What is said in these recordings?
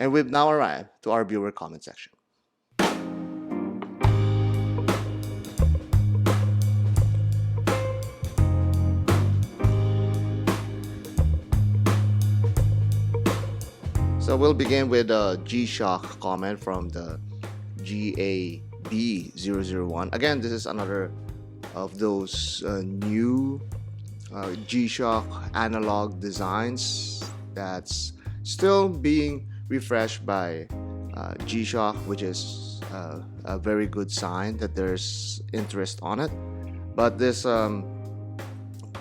And we've now arrived to our viewer comment section. So we'll begin with a GShock comment from the GAB001. Again, this is another of those new GShock analog designs that's still being refreshed by GShock, which is a very good sign that there's interest on it. But this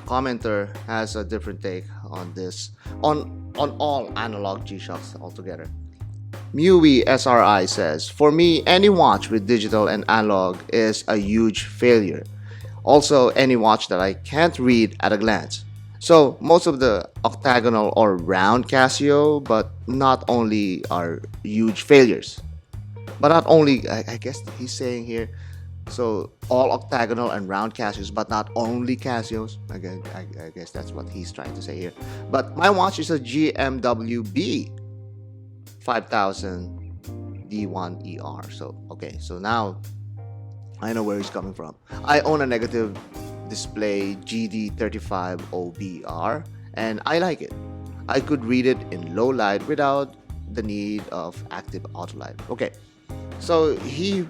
commenter has a different take on this, on all analog G-Shocks altogether. Mewy SRI says, for me, any watch with digital and analog is a huge failure. Also, any watch that I can't read at a glance. So, most of the octagonal or round Casio, but not only are huge failures. But not only, I guess he's saying here, so all octagonal and round Casios, but not only Casios. Again, I guess that's what he's trying to say here. But my watch is a GMWB 5000 D1ER. So, okay, so now I know where he's coming from. I own a negative display GD35OBR and I like it. I could read it in low light without the need of active auto light. Okay, so he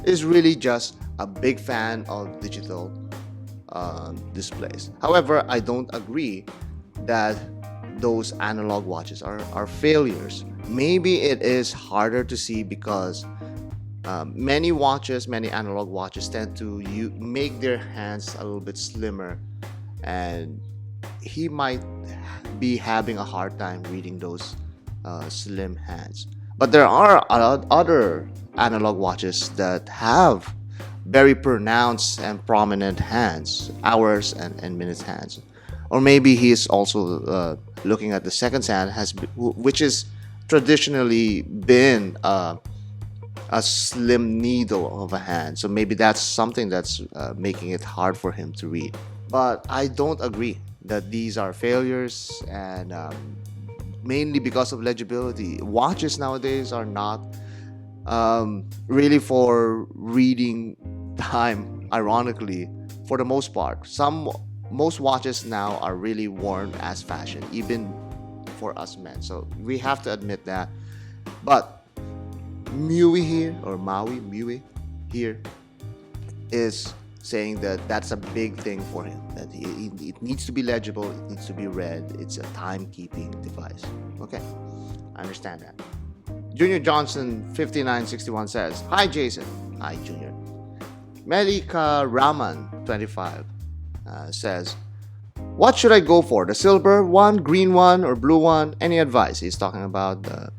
is really just a big fan of digital displays. However, I don't agree that those analog watches are failures. Maybe it is harder to see because many analog watches tend to make their hands a little bit slimmer, and he might be having a hard time reading those slim hands. But there are other analog watches that have very pronounced and prominent hands, hours and minutes hands. Or maybe he is also looking at the second hand, which is traditionally been a slim needle of a hand. So maybe that's something that's making it hard for him to read. But I don't agree that these are failures, and mainly because of legibility. Watches nowadays are not really for reading time, ironically, for the most part. Most watches now are really worn as fashion, even for us men. So we have to admit that. But Mewy here is saying that that's a big thing for him, that it needs to be legible, it needs to be read, it's a timekeeping device. Okay, I understand that. Junior Johnson 5961 says, hi Jason. Hi Junior. Melika Raman 25 says, what should I go for, the silver one, green one, or blue one? Any advice? He's talking about the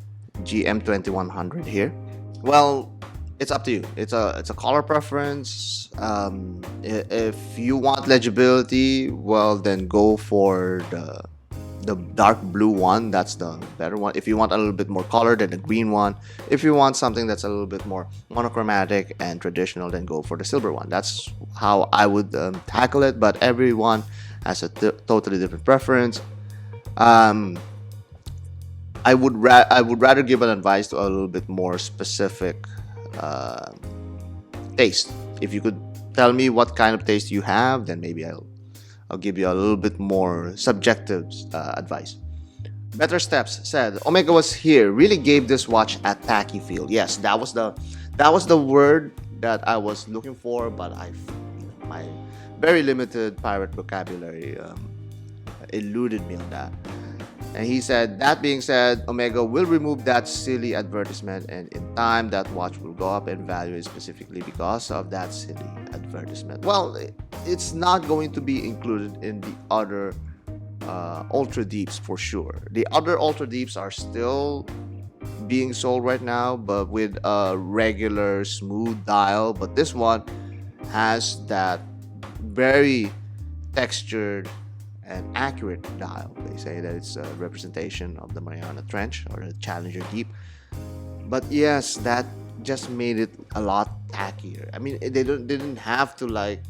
GM2100 here. Well, it's up to you. It's a color preference. If you want legibility, well, then go for the dark blue one. That's the better one. If you want a little bit more color, then the green one. If you want something that's a little bit more monochromatic and traditional, then go for the silver one. That's how I would tackle it. But everyone has a totally different preference. I would rather give an advice to a little bit more specific taste. If you could tell me what kind of taste you have, then maybe I'll give you a little bit more subjective advice. Better Steps said, Omega was here, really gave this watch a tacky feel. Yes, that was the word that I was looking for, but my very limited pirate vocabulary eluded me on that. And he said, that being said, Omega will remove that silly advertisement, and in time that watch will go up in value specifically because of that silly advertisement. Well, it's not going to be included in the other Ultra Deeps for sure. The other Ultra Deeps are still being sold right now, but with a regular smooth dial. But this one has that very textured and accurate dial. They say that it's a representation of the Mariana Trench or the Challenger Deep. But yes, that just made it a lot tackier. I mean, they didn't have to like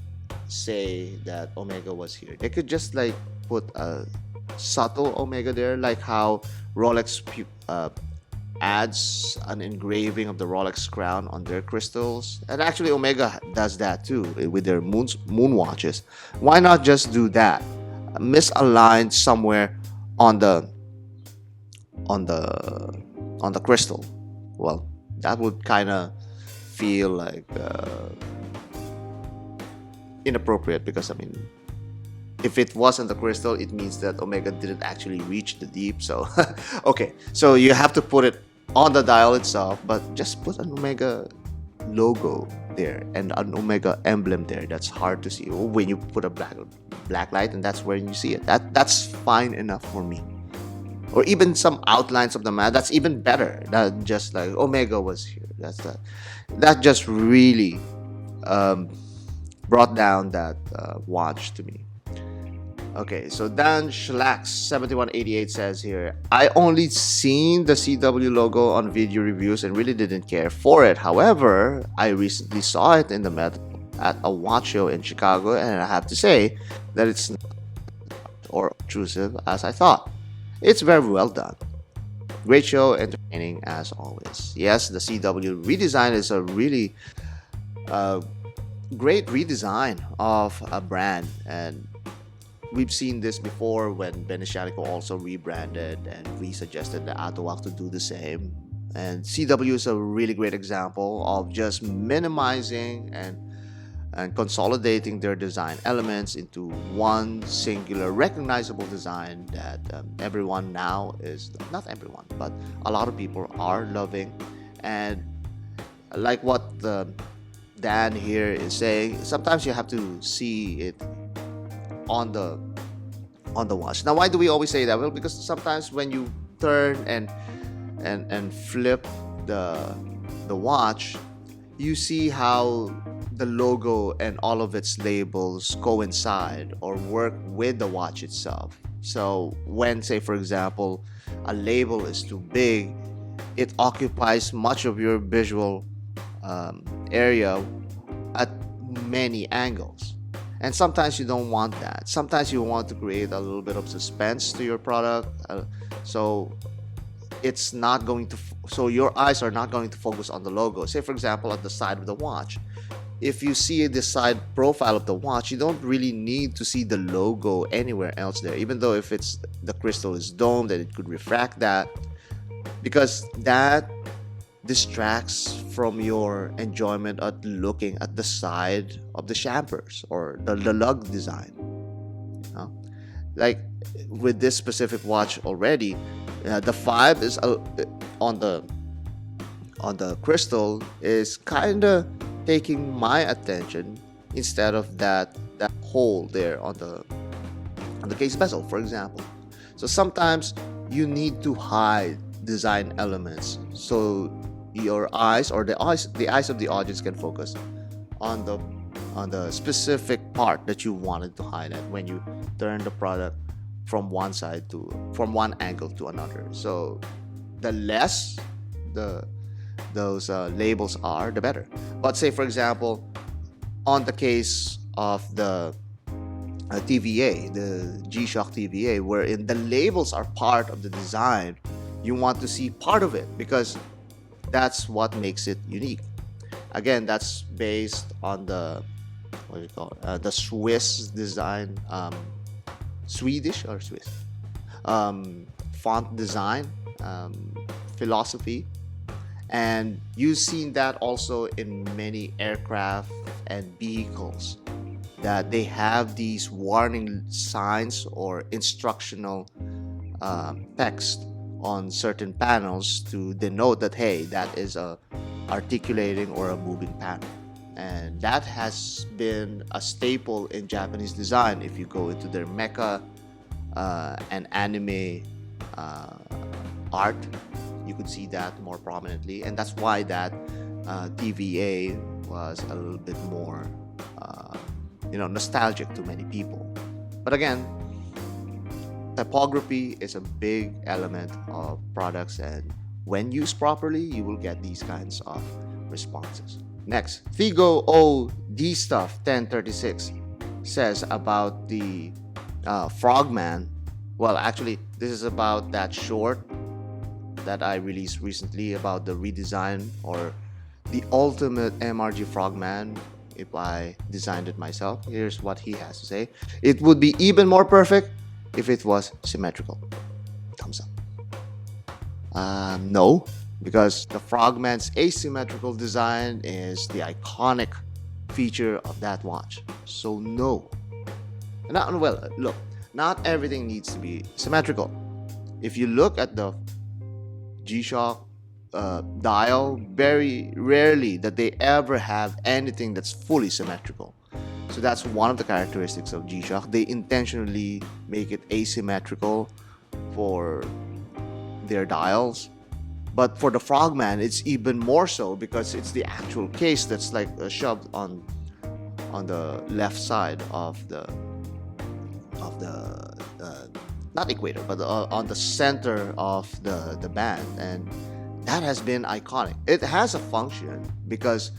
say that Omega was here. They could just like put a subtle Omega there, like how Rolex adds an engraving of the Rolex crown on their crystals. And actually Omega does that too with their moon watches. Why not just do that? Misaligned somewhere on the on the on the crystal. Well, that would kind of feel like inappropriate, because I mean, if it wasn't the crystal, it means that Omega didn't actually reach the deep. So okay, so you have to put it on the dial itself, but just put an Omega logo there and an Omega emblem there. That's hard to see when you put a black light, and that's where you see it. That's fine enough for me. Or even some outlines of the map. That's even better than just like Omega was here. That just really brought down that watch to me. Okay, so Dan Schlax 7188 says here, I only seen the CW logo on video reviews and really didn't care for it. However, I recently saw it in the Met at a watch show in Chicago, and I have to say that it's not or obtrusive as I thought. It's very well done. Great show, entertaining as always. Yes, the CW redesign is a really great redesign of a brand, and we've seen this before when Benishanico also rebranded, and we suggested the Atowak to do the same. And CW is a really great example of just minimizing and consolidating their design elements into one singular recognizable design that everyone now is, not everyone, but a lot of people are loving. And like what Dan here is saying, sometimes you have to see it on the watch. Now, why do we always say that? Well, because sometimes when you turn and flip the watch, you see how the logo and all of its labels coincide or work with the watch itself. So when, say for example, a label is too big, it occupies much of your visual area at many angles. And sometimes you don't want that. Sometimes you want to create a little bit of suspense to your product, so it's not going to so your eyes are not going to focus on the logo. Say for example, at the side of the watch, if you see the side profile of the watch, you don't really need to see the logo anywhere else there, even though if it's the crystal is domed and it could refract that, because that distracts from your enjoyment at looking at the side of the champers or the lug design. Like with this specific watch already, the 5 is on the crystal is kind of taking my attention instead of that hole there on the case bezel, for example. So sometimes you need to hide design elements so your eyes or the eyes of the audience can focus on the specific part that you wanted to highlight when you turn the product from one angle to another. So the less those labels are, the better. But say for example, on the case of the TVA, the GShock TVA, wherein the labels are part of the design, you want to see part of it because that's what makes it unique. Again, that's based on the the Swiss design, Swedish or Swiss font design philosophy, and you've seen that also in many aircraft and vehicles, that they have these warning signs or instructional text on certain panels to denote that, hey, that is a articulating or a moving panel. And that has been a staple in Japanese design. If you go into their mecha and anime art, you could see that more prominently, and that's why that TVA was a little bit more nostalgic to many people. But again, typography is a big element of products, and when used properly, you will get these kinds of responses. Next, Figo O D Stuff 1036 says about the Frogman. Well, actually, this is about that short that I released recently about the redesign or the ultimate MRG Frogman if I designed it myself. Here's what he has to say. It would be even more perfect if it was symmetrical. Thumbs up. No, because the Frogman's asymmetrical design is the iconic feature of that watch. So no. Look, not everything needs to be symmetrical. If you look at the GShock dial, very rarely that they ever have anything that's fully symmetrical. So that's one of the characteristics of GShock. They intentionally make it asymmetrical for their dials. But for the Frogman, it's even more so because it's the actual case that's like shoved on the left side of the not equator, but on the center of the band, and that has been iconic. It has a function because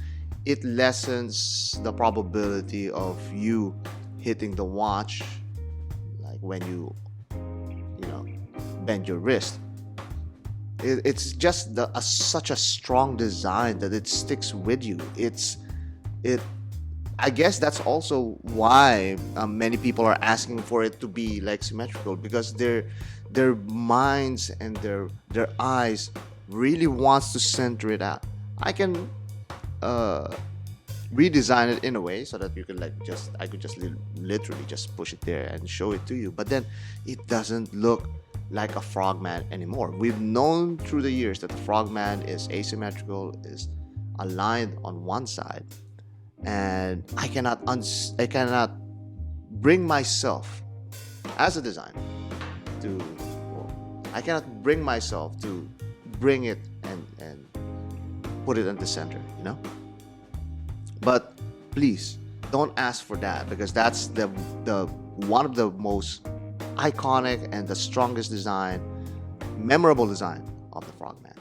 it lessens the probability of you hitting the watch, like when you bend your wrist. It's just such a strong design that it sticks with you. I guess that's also why many people are asking for it to be like symmetrical, because their minds and their eyes really wants to center it out. I can redesign it in a way so that you can I could just literally just push it there and show it to you, but then it doesn't look like a Frogman anymore. We've known through the years that the Frogman is asymmetrical, is aligned on one side, and I cannot bring myself as a designer to I cannot bring myself to bring it and put it in the center, But please don't ask for that, because that's the one of the most iconic and the strongest design, memorable design of the Frogman.